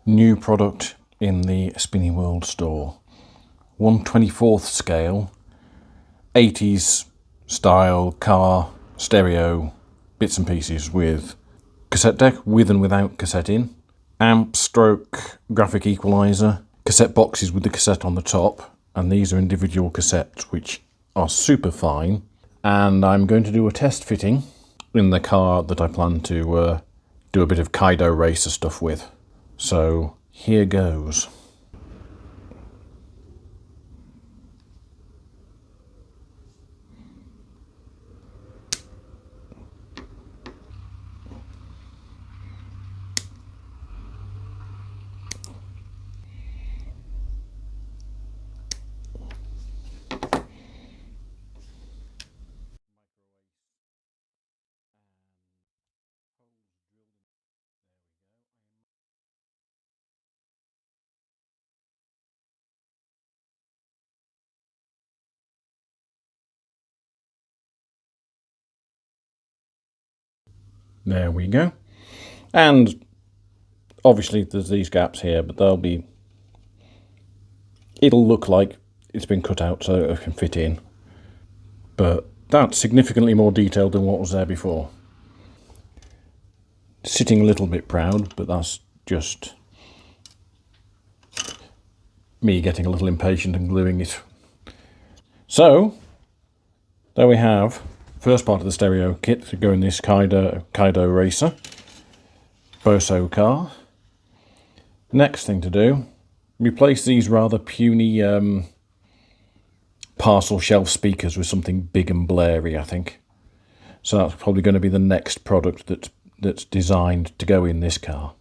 New product in the Spinny World store. 1/24th scale, 80s style car stereo bits and pieces with cassette deck with and without cassette in, amp stroke graphic equalizer, cassette boxes with the cassette on the top, and these are individual cassettes which are super fine. And I'm going to do a test fitting in the car that I plan to do a bit of Kaido racer stuff with. So here goes. There we go. And obviously there's these gaps here, but it'll look like it's been cut out so it can fit in. But that's significantly more detailed than what was there before. Sitting a little bit proud, but that's just me getting a little impatient and gluing it. So, there we have first part of the stereo kit to go in this Kaido Racer Boso car. Next thing to do, replace these rather puny parcel shelf speakers with something big and blary, I think. So that's probably going to be the next product that's designed to go in this car.